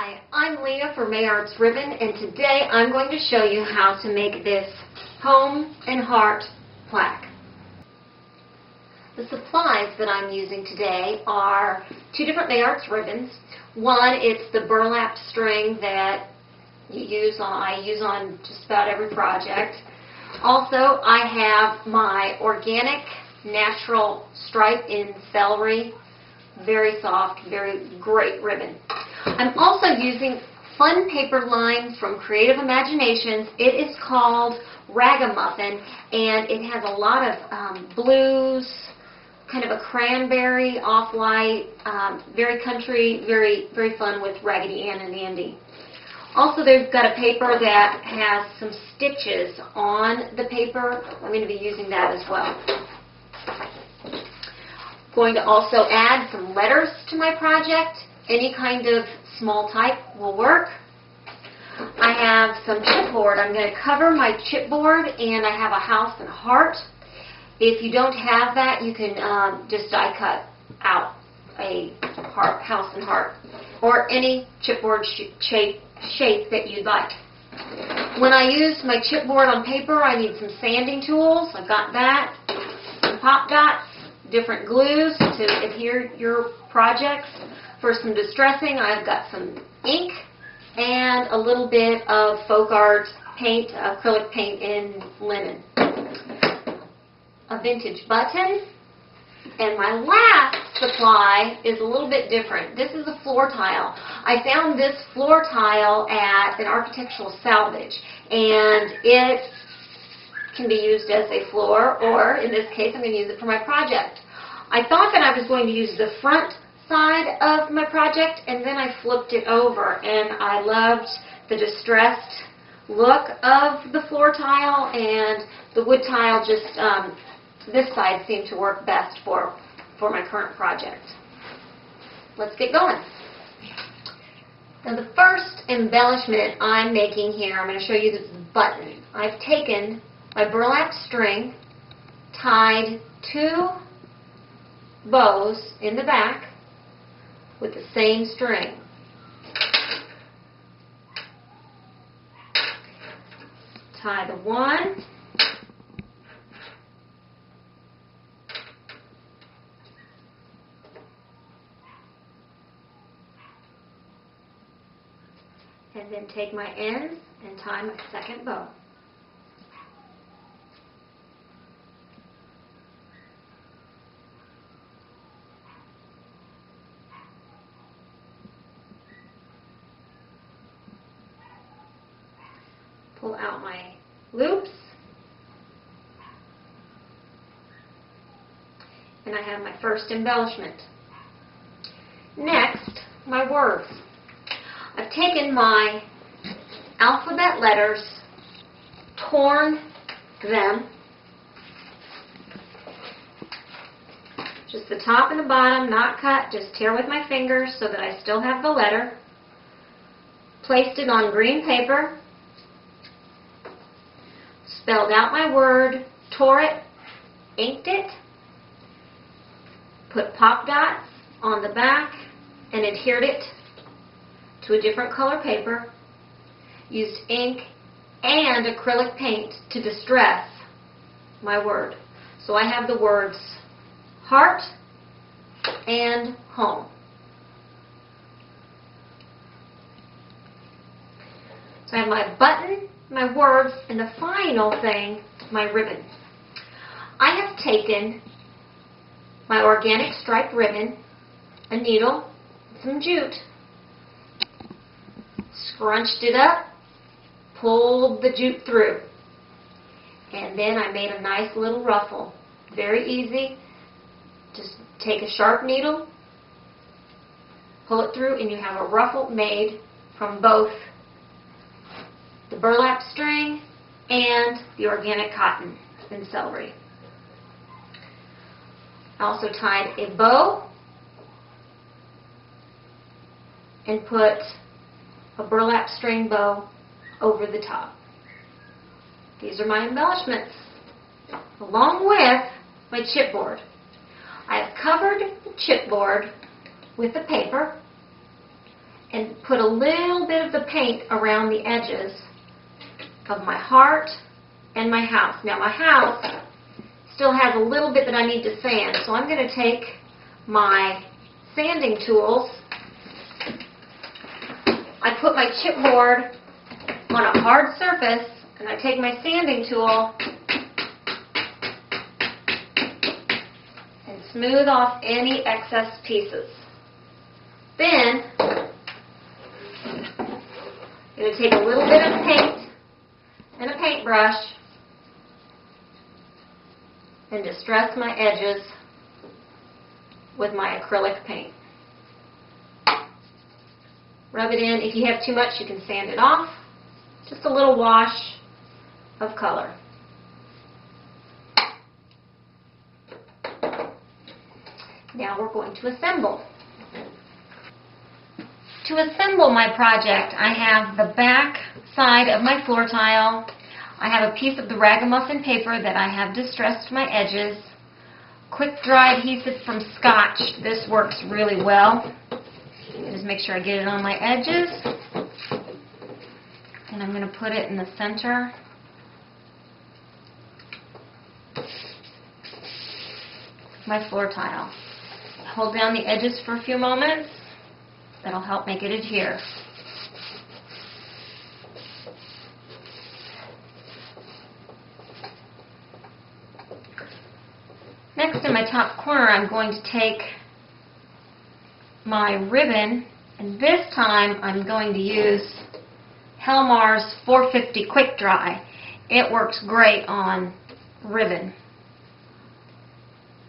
Hi, I'm Leah for Mayart's Ribbon, and today I'm going to show you how to make this home and heart plaque. The supplies that I'm using today are two different Mayart's ribbons. One, it's the burlap string that I use on just about every project. Also, I have my organic natural stripe in celery. Very soft, very great ribbon. I'm also using fun paper line from Creative Imaginations. It is called Ragamuffin, and it has a lot of blues, kind of a cranberry, off-white, very country, very fun with Raggedy Ann and Andy. Also, they've got a paper that has some stitches on the paper. I'm going to be using that as well. Going to also add some letters to my project. Any kind of small type will work. I have some chipboard. I'm going to cover my chipboard, and I have a house and heart. If you don't have that, you can just die cut out a house and heart, or any chipboard shape that you'd like. When I use my chipboard on paper, I need some sanding tools. I've got that, some pop dots, different glues to adhere your projects. For some distressing, I've got some ink and a little bit of folk art paint, acrylic paint in linen. A vintage button. And my last supply is a little bit different. This is a floor tile. I found this floor tile at an architectural salvage, and it can be used as a floor, or in this case I'm going to use it for my project. I thought that I was going to use the front side of my project, and then I flipped it over, and I loved the distressed look of the floor tile, and the wood tile just, this side seemed to work best for my current project. Let's get going. Now the first embellishment I'm making here, I'm going to show you this button. I've taken my burlap string, tied two bows in the back with the same string. Tie the one, and then take my ends and tie my second bow. Pull out my loops, and I have my first embellishment. Next, my words. I've taken my alphabet letters, torn them, just the top and the bottom, not cut, just tear with my fingers so that I still have the letter, placed it on green paper, spelled out my word, tore it, inked it, put pop dots on the back, and adhered it to a different color paper, used ink and acrylic paint to distress my word. So I have the words heart and home. So I have my button, my words, and the final thing, my ribbon. I have taken my organic striped ribbon, a needle, some jute, scrunched it up, pulled the jute through, and then I made a nice little ruffle. Very easy. Just take a sharp needle, pull it through, and you have a ruffle made from both the burlap string and the organic cotton and celery. I also tied a bow and put a burlap string bow over the top. These are my embellishments, along with my chipboard. I have covered the chipboard with the paper and put a little bit of the paint around the edges of my heart and my house. Now my house still has a little bit that I need to sand, so I'm going to take my sanding tools. I put my chipboard on a hard surface, and I take my sanding tool and smooth off any excess pieces. Then, I'm going to take a little bit of paint and a paintbrush and distress my edges with my acrylic paint. Rub it in. If you have too much, you can sand it off. Just a little wash of color. Now we're going to assemble. To assemble my project, I have the back side of my floor tile. I have a piece of the ragamuffin paper that I have distressed my edges. Quick dry adhesive from Scotch. This works really well. Just make sure I get it on my edges. And I'm going to put it in the center. My floor tile. Hold down the edges for a few moments. That'll help make it adhere. Next, in my top corner, I'm going to take my ribbon, and this time I'm going to use Helmar's 450 Quick Dry. It works great on ribbon.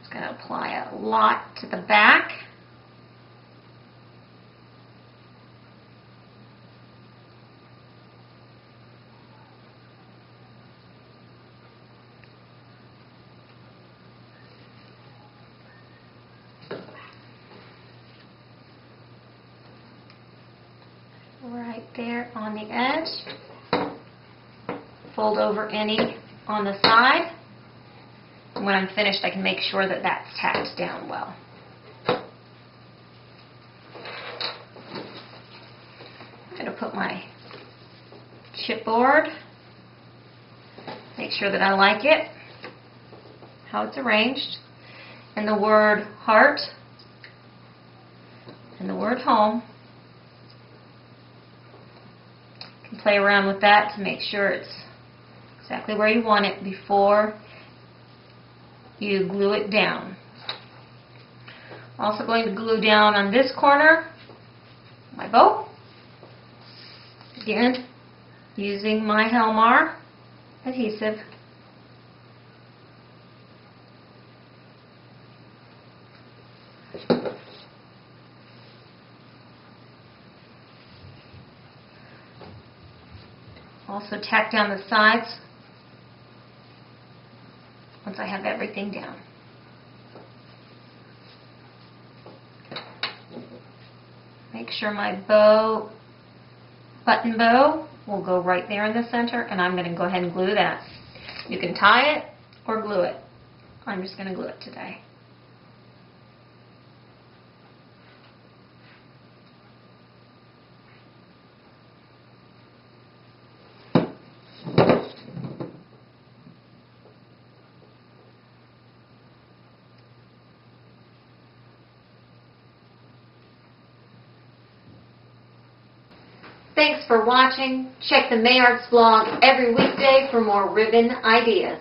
Just going to apply a lot to the back. Right there on the edge. Fold over any on the side. And when I'm finished, I can make sure that that's tacked down well. I'm going to put my chipboard. Make sure that I like it, how it's arranged, and the word heart and the word home. Play around with that to make sure it's exactly where you want it before you glue it down. Also going to glue down on this corner my bow. Again, using my Helmar adhesive. Also tack down the sides once I have everything down. Make sure my button bow will go right there in the center, and I'm going to go ahead and glue that. You can tie it or glue it. I'm just going to glue it today. Thanks for watching. Check the Mayarts blog every weekday for more ribbon ideas.